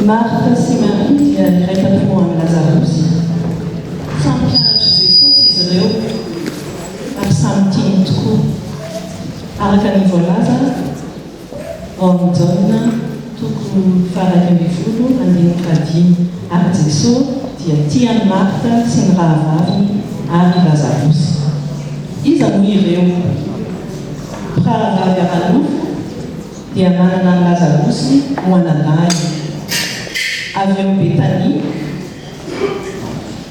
Martha sy Marie dia iray tapoha amin'ny Lazarosy. Samy mpianatry Jesosy izy ireo ary samy tiany tokoa. Araka ny voalaza ao amin'ny Jaona 4:15 ary Jesosy dia tiany Martha sy ny rahavaviny ary Lazarosy. Iza moa ireo rahavavy ara-nofo dia manana ny Lazarosy ho anadahy. Avy eo Betania,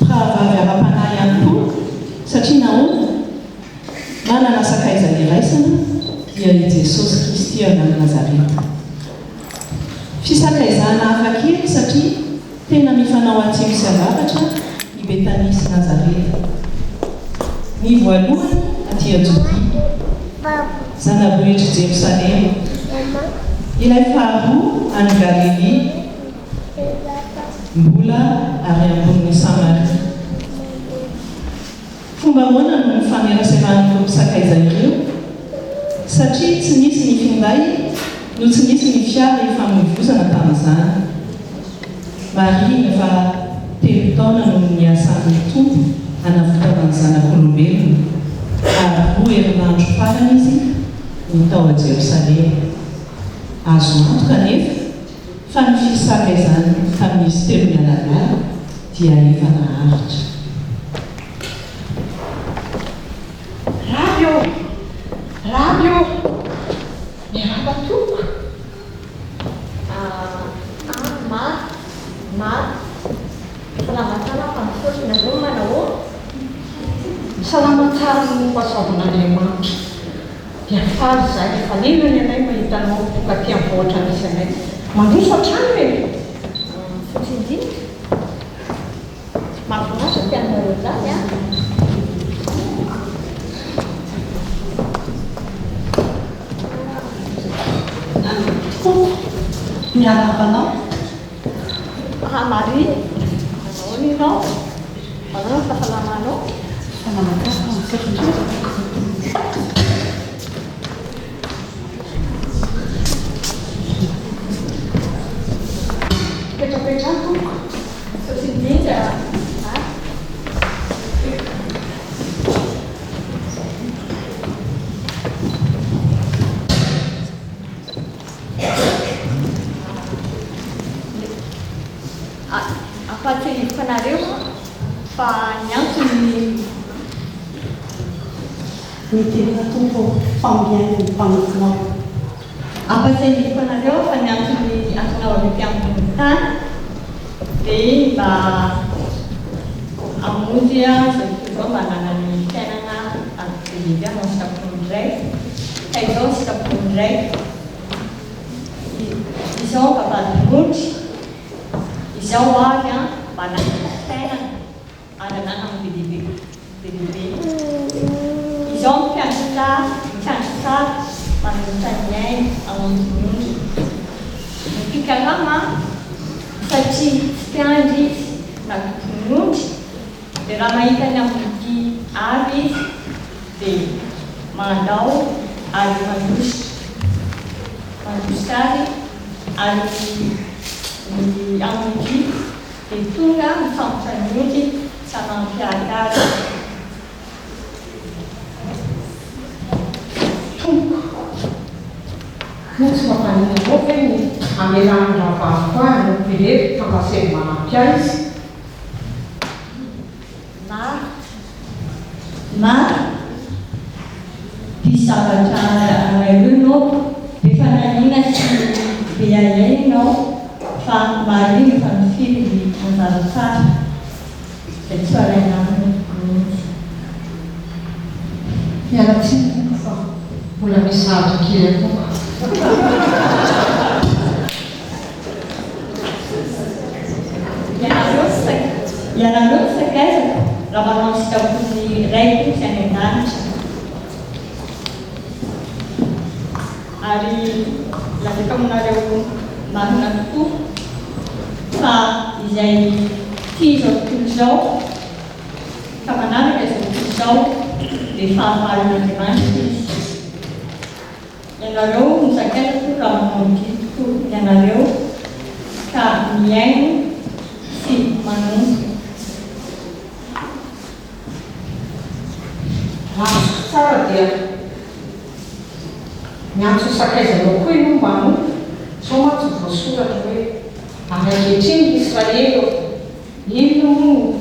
rahavavy ara-panahy ihany koa satria nahoana manana sakaizana iraisana dia i Jesosy Kristy ao amin'ny Nazareta. Fisakaizana hafakely satria tena mifanao atsimo sy avavatra i Betania sy Nazareta. Ny voalohany aty Jodia, zanabohitry Jerosalema. Ilay faharoa any Galilea, mbola ary ambonin'ny Samaria. Fomba ahoana no mifaneraseran'ireo misakaiza ireo? Satria tsy nisy ny finday no tsy nisy ny fiara ifamoivoizana tamin'izany. Maria efa 3 taona no niasan'ny Tompo hanavotana ny zanak'olombelona ary 2 herinandro farany izy ny tao a Jerosalema. Azo antoka nefa fa ny fisakaizany tamin'izy telo mianadahy dia efa naharitra. Radio miaraka toko. Salamatana fanfosina zao manao salamatara no mpahasavan'Andriamanitra. Dia faly zay efa nenany anay mahitanao tonga ty avoatra misy anay. Mandroso hatrany e. Fotsindiny mahafinaritra tianareo zany a. Miarakanao Marie, manao ninao, manao fahalamanao. Petrapetrako Fotsindiny afatsirifanareo fa niantsony ny tena tompo fambiainy ny mpanofonao. afatsirifanareo fa niantsony antonao amin'ny mpiambony tany dia mba amonjy a zay toizao mba nanany fiainana avydelevy a nao sikapony iray ka izao sikapony iray izao vavadimotry izao avy a mba nananasainana ary anana amin'ny bebe izao mipianatra tsara manolotra ny ainy amonjimondry mipikarama satria tsy mpiandry izy na tomondry dia raha mahitany amin'ity avy izy dia mandao ary mandositra azy ary ny amonjy dia tonga misambotra ny onjy samampiarikary. Tompo moa tsy mampanina avao ve ny amelany ravavoa no pilevy tambaseny manampy izy. Maro mpisavatra arailonao dia fananina sy beaiainao fa Maria efa mifidy ny anjara tsara dia tsy araina aminy mihitsy. Mialatsiny fa mbola misy zavatra kely atoa. Ianareo ny sakaizako raha manao ny sikapony raiko sy any an-danitra. Ary lavaka aminareo marina tokoa fa izay tia izao tontolo izao ka manaraka izao tontolo izao dia fahafahan'Andriamanitra izy. Ianareo misakaizako raha manao ny tokoa ianareo ka miaino sy manompo. Raha tsara dia miantso sakaizanao koa io mba no sao matsy voasoratra hoe ary ankehitriny Israely ino moa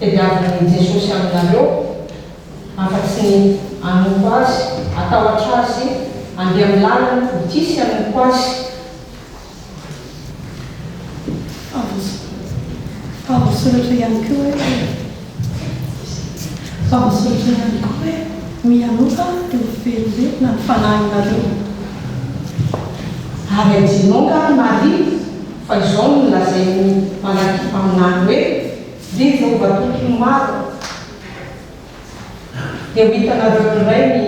tediavin'i Jesosy aminareo afa-tsy ny anompo azy atahotra azy andeha amin'ny lalana hotisy anompo azy. Favosoratra ihany koa hoe favosoratra ihany koa hoe mianoka teo fely na ny fanahinareo. Ary adinao ka Maria fa izao no lazainy manakipa aminany hoe dia Jehova tompony maro dia ho hitanareo iray ny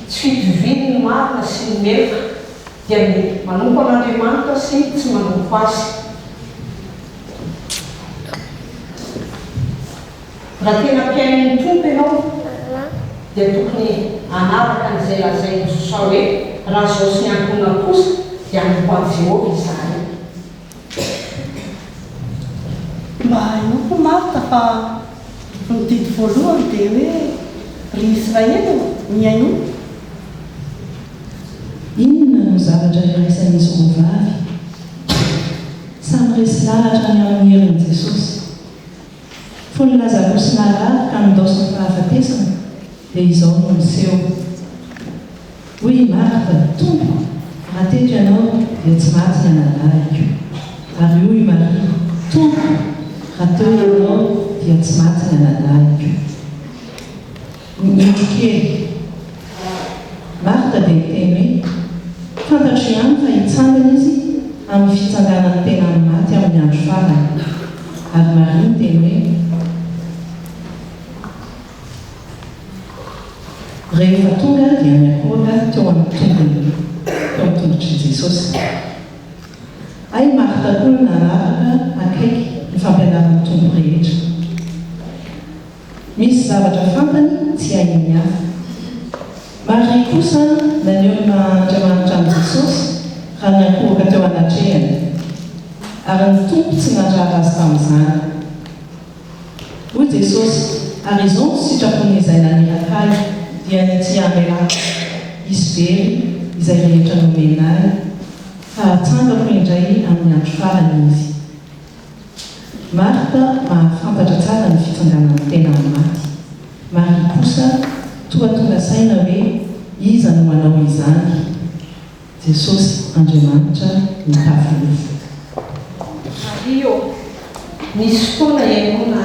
tsy fitoviany ny marina sy ny meloka dia ny manompo an'Andriamanitra sy tsy manompo azy. Raha tena mpiain'ny tompo ianao dia tokony anaraka n'izay lazainy Jesosy hoe raha zao sy ny ankonina kosa dia anompo an'i Jehova izany. Mba hainao Marta fa ny didy voalohany dia hoe ry Israely miaino. Inona no zavatra iraisan'izy roa vavy samy resy lalatra ny amin'ny herin'i Jesosy. Fony Lazarosy narary ka nidosiny fahafatesana dia izao no miseho. Hoy Marta, Tompo, raha teto ianao dia tsy maty ny anadahiko. Ary hoy Maria, Tompo, raha teo ianao dia tsy maty ny anadahiko. Indro kely Marta dia teny hoe fantatro ihany fa hitsangana izy amin'ny fitsanganany tena amin'ny maty amin'ny andro farany. Ary Maria teny hoe rehefa tonga dia miakoaka teo amin'ny tongotry Jesosy. Ay Marta koa nanaraka akaiky ny fampianaran'ny tompo rehetra. Misy zavatra fantany tsy hainy hafa. Maria kosa naneo Andriamanitra amin'ny Jesosy raha niakoaka teo anatrehany. Ary ny tompo tsy nandrara azy tamin'izany. Hoy Jesosy, ary izao ny sitrapony izay naniraka azy dia ny tsy ambela izy very izay rehetra nomenay fa hatsangako indray amin'ny andro farany izy. Marta mahafantatra tsara ny fitsanganany tena amin'ny maty. Maria kosa toa tonga saina hoe iza no manao izany. Jesosy Andriamanitra nitafilovo. Io misy fotoana iainona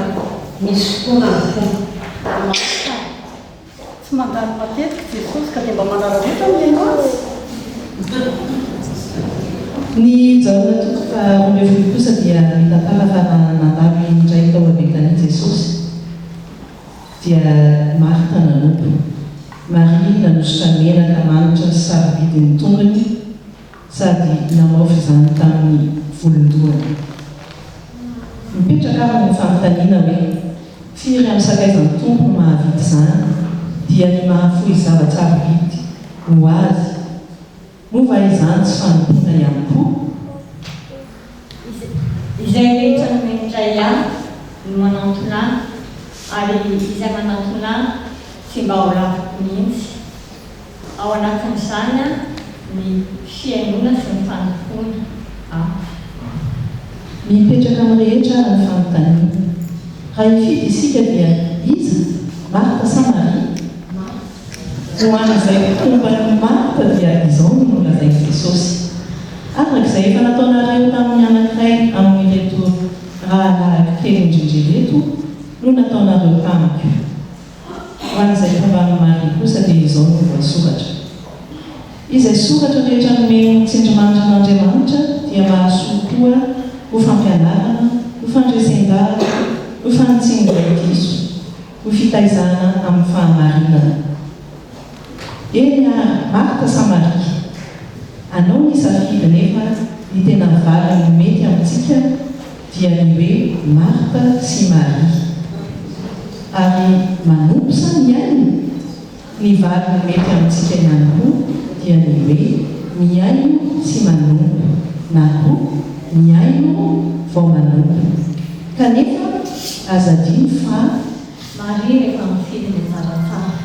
misy fotoana ny fomba. Tsy mandalo matetika Jesosy ka dia mba manararaotra miaino azy. Ny jaona toko fa 12 kosa dia mitantara fa nandalo indray tao Betania Jesosy dia Marta nanompo. Maria nanositra menaka manitra sy sarobidy ny tongony sady namaofy izany tamin'ny volondohany. Mipetraka amin'ny fanontaniana hoe firy amin'ny sakaizan'ny tompo mahavita izany dia ny mahafoy zava-tsarobidy ho azy. Mova izany tsy fanompoana ihany koa. Izay rehetra nomendray ihany no manampona ary izay manampona tsy mba ho lavoko mihitsy. Ao anatin'izany ny fiainona sy ny fanompoana. Mipetraka amin'ny rehetra ny fanontaniana. Raha hifidy isika dia iza? Marta sa Maria? Ho an'izay fomban'ny Marta dia izao no lazainy Jesosy. Arak'izay efa nataonareo tamin'ny anankiray amin'ireto rahalahy kely indrindra no nataonareo tamiko. Ho an'izay fomban'ny Maria kosa dia izao no voasoratra. Izay soratra rehetra nomeny tsindrimandrin'Andriamanitra dia mahasoa koa ho fampianarana, ho fandresen-dala, ho fanitsindrany diso, ho fitaizana amin'ny fahamarinana. Eny Marta sa Maria, anao nisafidy nefa ny tena valiny mety amintsika dia ny hoe Marta sy Maria. Ary manompo sa miaino? Ny valiny mety amintsika ihany koa dia ny hoe miaino sy manompo na koa miaino vao manompo kanefa azadiny fa Maria rehefa mifidy ny zava-tsara.